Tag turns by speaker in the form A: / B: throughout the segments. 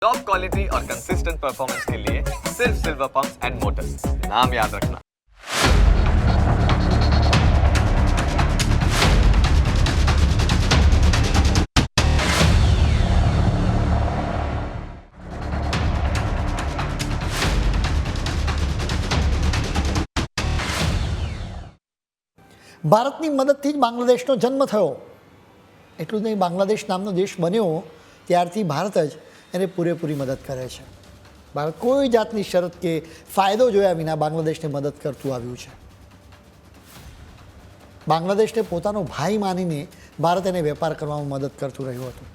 A: Top quality और consistent performance के लिए सिर्फ सिल्वर पंप्स एंड मोटर्स, नाम याद रखना।
B: ભારતની મદદથી જ બાંગ્લાદેશનો જન્મ થયો. એટલું જ નહીં, બાંગ્લાદેશ નામનો દેશ બન્યો ત્યારથી ભારત જ એને પૂરેપૂરી મદદ કરે છે. ભારત કોઈ જાતની શરત કે ફાયદો જોયા વિના બાંગ્લાદેશને મદદ કરતું આવ્યું છે. બાંગ્લાદેશને પોતાનો ભાઈ માનીને ભારત એને વેપાર કરવામાં મદદ કરતું રહ્યું હતું.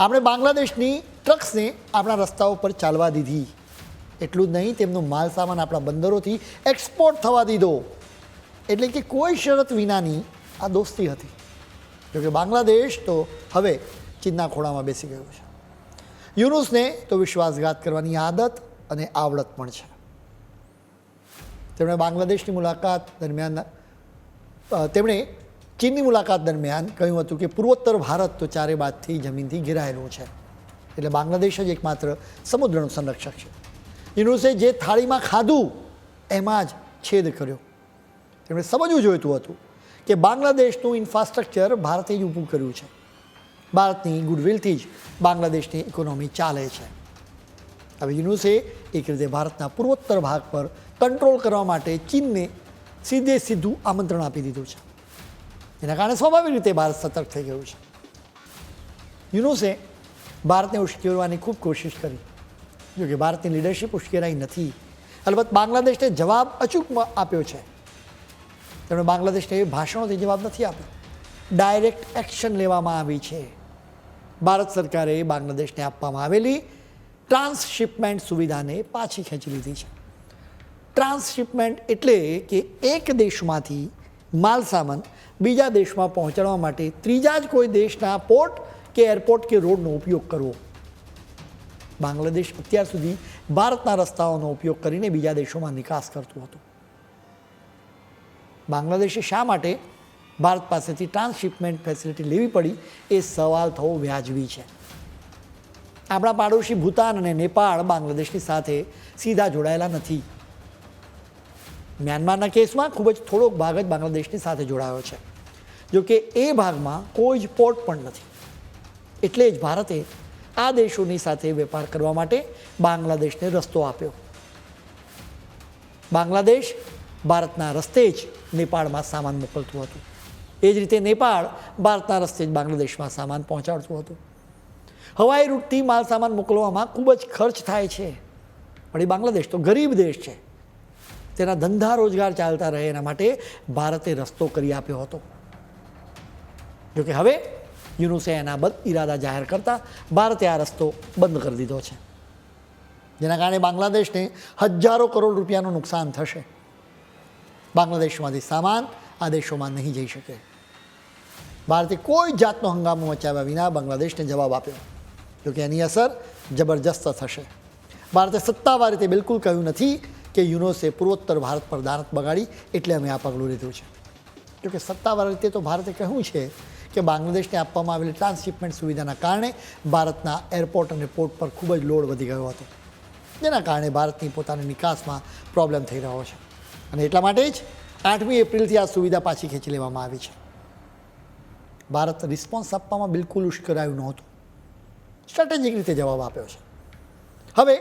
B: આપણે બાંગ્લાદેશની ટ્રક્સને આપણા રસ્તાઓ પર ચાલવા દીધી. એટલું જ નહીં, તેમનો માલ સામાન આપણા બંદરોથી એક્સપોર્ટ થવા દીધો. એટલે કે કોઈ શરત વિનાની આ દોસ્તી હતી. જોકે બાંગ્લાદેશ તો હવે ચીનના ખોળામાં બેસી ગયું છે. યુનુસને તો વિશ્વાસઘાત કરવાની આદત અને આવડત પણ છે. તેમણે બાંગ્લાદેશની મુલાકાત દરમિયાન ચીનની મુલાકાત દરમિયાન કહ્યું હતું કે પૂર્વોત્તર ભારત તો ચારે બાજુથી જમીનથી ઘેરાયેલું છે, એટલે બાંગ્લાદેશ જ એકમાત્ર સમુદ્રનું સંરક્ષક છે. યુનુસે જે થાળીમાં ખાધું એમાં જ છેદ કર્યો. તેમણે સમજવું જોઈતું હતું કે બાંગ્લાદેશનું ઇન્ફ્રાસ્ટ્રક્ચર ભારતે જ ઊભું કર્યું છે. ભારતની ગુડવિલથી જ બાંગ્લાદેશની ઇકોનોમી ચાલે છે. હવે યુનુસે એક રીતે ભારતના પૂર્વોત્તર ભાગ પર કંટ્રોલ કરવા માટે ચીનને સીધું આમંત્રણ આપી દીધું છે. એના કારણે સ્વાભાવિક રીતે ભારત સતર્ક થઈ ગયું છે. યુનુસે ભારતને ઉશ્કેરવાની ખૂબ કોશિશ કરી, જોકે ભારતની લીડરશિપ ઉશ્કેરાઈ નથી. અલબત્ત બાંગ્લાદેશને જવાબ અચૂક આપ્યો છે. તેમણે બાંગ્લાદેશને ભાષણોથી જવાબ નથી આપ્યો, ડાયરેક્ટ એક્શન લેવામાં આવી છે. ભારત સરકારે બાંગ્લાદેશને આપવામાં આવેલી ટ્રાન્સશિપમેન્ટ સુવિધાને પાછી ખેંચી લીધી છે. ટ્રાન્સશિપમેન્ટ એટલે કે એક દેશમાંથી માલ સામાન બીજા દેશમાં પહોંચાડવા માટે ત્રીજા જ કોઈ દેશના પોર્ટ કે એરપોર્ટ કે રોડનો ઉપયોગ કરવો. બાંગ્લાદેશ અત્યાર સુધી ભારતના રસ્તાઓનો ઉપયોગ કરીને બીજા દેશોમાં નિકાસ કરતું હતું. બાંગ્લાદેશે શા માટે ભારત પાસેથી ટ્રાન્સશિપમેન્ટ ફેસિલિટી લેવી પડી એ સવાલ થવો વ્યાજબી છે. આપણા પાડોશી ભૂતાન અને નેપાળ બાંગ્લાદેશની સાથે સીધા જોડાયેલા નથી. મ્યાનમારના કેસમાં ખૂબ જ થોડોક ભાગ જ બાંગ્લાદેશની સાથે જોડાયો છે. જોકે એ ભાગમાં કોઈ જ પોર્ટ પણ નથી. એટલે જ ભારતે આ દેશોની સાથે વેપાર કરવા માટે બાંગ્લાદેશને રસ્તો આપ્યો. બાંગ્લાદેશ ભારતના રસ્તે જ નેપાળમાં સામાન મોકલતું હતું. એ જ રીતે નેપાળ ભારતના રસ્તે જ બાંગ્લાદેશમાં સામાન પહોંચાડતું હતું. હવાઈ રૂટથી માલ સામાન મોકલવામાં ખૂબ જ ખર્ચ થાય છે, પણ એ બાંગ્લાદેશ તો ગરીબ દેશ છે. તેના ધંધા રોજગાર ચાલતા રહે એના માટે ભારતે રસ્તો કરી આપ્યો હતો. જોકે હવે યુનુસે એના બદ ઇરાદા જાહેર કરતા ભારતે આ રસ્તો બંધ કરી દીધો છે, જેના કારણે બાંગ્લાદેશને હજારો કરોડ રૂપિયાનું નુકસાન થશે. બાંગ્લાદેશમાંથી સામાન આ દેશોમાં નહીં જઈ શકે. ભારતે કોઈ જાતનો હંગામો મચાવ્યા વિના બાંગ્લાદેશને જવાબ આપ્યો. જોકે એની અસર જબરજસ્ત થશે. ભારતે સત્તાવાર રીતે બિલકુલ કહ્યું નથી કે યુનુસે પૂર્વોત્તર ભારત પર દાનત બગાડી એટલે અમે આ પગલું લીધું છે. જોકે સત્તાવાર રીતે તો ભારતે કહ્યું છે કે બાંગ્લાદેશને આપવામાં આવેલી ટ્રાન્સશિપમેન્ટ સુવિધાના કારણે ભારતના એરપોર્ટ અને પોર્ટ પર ખૂબ જ લોડ વધી ગયો હતો, જેના કારણે ભારતની પોતાની નિકાસમાં પ્રોબ્લેમ થઈ રહ્યો છે. અને એટલા માટે જ 8મી એપ્રિલથી આ સુવિધા પાછી ખેંચી લેવામાં આવી છે. ભારત રિસ્પોન્સ આપવામાં બિલકુલ ઉશ્કેરાયું નહોતું, સ્ટ્રેટેજિક રીતે જવાબ આપ્યો છે. હવે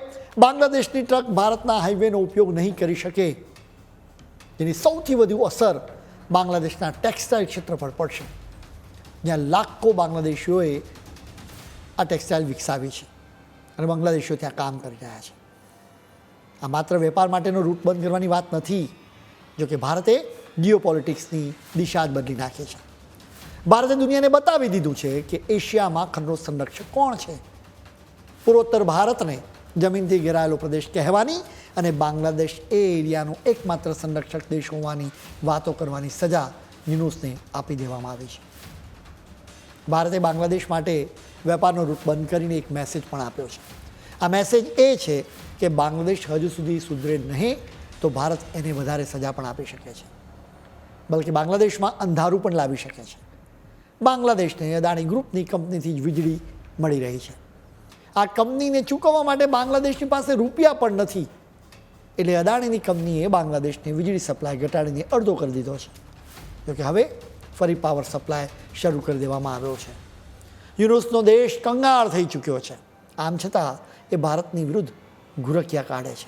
B: બાંગ્લાદેશની ટ્રક ભારતના હાઈવેનો ઉપયોગ નહીં કરી શકે, જેની સૌથી વધુ અસર બાંગ્લાદેશના ટેક્સટાઇલ ક્ષેત્ર પર પડશે, જ્યાં લાખો બાંગ્લાદેશીઓએ આ ટેક્સટાઇલ વિકસાવી છે અને બાંગ્લાદેશીઓ ત્યાં કામ કરી રહ્યા છે. આ માત્ર વેપાર માટેનો રૂટ બંધ કરવાની વાત નથી. જોકે ભારતે જીઓપોલિટિક્સની દિશા જ બદલી નાખી છે. ભારતે દુનિયાને બતાવી દીધું છે કે એશિયામાં ખંડનો સંરક્ષક કોણ છે. પૂર્વોત્તર ભારતને જમીનથી ઘેરાયેલો પ્રદેશ કહેવાની અને બાંગ્લાદેશ એ એરિયાનો એકમાત્ર સંરક્ષક દેશ હોવાની વાતો કરવાની સજા યુનુસને આપી દેવામાં આવી છે. ભારતે બાંગ્લાદેશ માટે વેપારનો રૂટ બંધ કરીને એક મેસેજ પણ આપ્યો છે. આ મેસેજ એ છે કે બાંગ્લાદેશ હજુ સુધી સુધરે નહીં તો ભારત એને વધારે સજા પણ આપી શકે છે, બલકે બાંગ્લાદેશમાં અંધારું પણ લાવી શકે છે. બાંગ્લાદેશને અદાણી ગ્રુપની કંપનીથી જ વીજળી મળી રહી છે. આ કંપનીને ચૂકવવા માટે બાંગ્લાદેશની પાસે રૂપિયા પણ નથી. એટલે અદાણીની કંપનીએ બાંગ્લાદેશની વીજળી સપ્લાય ઘટાડીને અડધો કરી દીધો છે. જોકે હવે ફરી પાવર સપ્લાય શરૂ કરી દેવામાં આવ્યો છે. યુનુસનો દેશ કંગાળ થઈ ચૂક્યો છે. આમ છતાં એ ભારતની વિરુદ્ધ ઘુરકિયા કાઢે છે.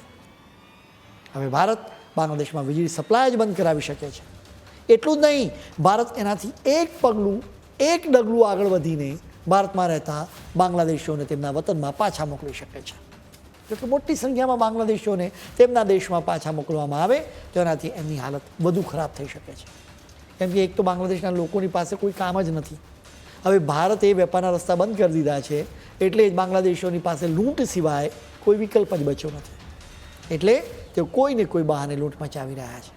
B: હવે ભારત બાંગ્લાદેશમાં વીજળી સપ્લાય જ બંધ કરાવી શકે છે. એટલું જ નહીં, ભારત એનાથી એક ડગલું આગળ વધીને ભારતમાં રહેતા બાંગ્લાદેશીઓને તેમના વતનમાં પાછા મોકલી શકે છે. જોકે મોટી સંખ્યામાં બાંગ્લાદેશીઓને તેમના દેશમાં પાછા મોકલવામાં આવે તો એનાથી એમની હાલત વધુ ખરાબ થઈ શકે છે. કેમ કે એક તો બાંગ્લાદેશના લોકોની પાસે કોઈ કામ જ નથી. હવે ભારતે વેપારના રસ્તા બંધ કરી દીધા છે, એટલે જ બાંગ્લાદેશીઓની પાસે લૂંટ સિવાય કોઈ વિકલ્પ જ બચ્યો નથી. એટલે તેઓ કોઈને કોઈ બહાને લૂંટ મચાવી રહ્યા છે.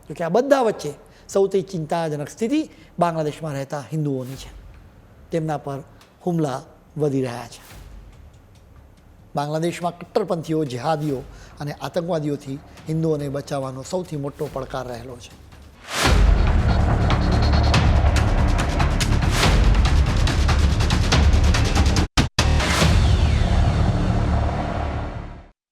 B: જોકે આ બધા વચ્ચે સૌથી ચિંતાજનક સ્થિતિ બાંગ્લાદેશમાં રહેતા હિન્દુઓની છે. તેમના પર હુમલા વધી રહ્યા છે. બાંગ્લાદેશમાં કટ્ટરપંથીઓ, જેહાદીઓ અને આતંકવાદીઓથી હિન્દુઓને બચાવવાનો સૌથી મોટો પડકાર રહેલો છે.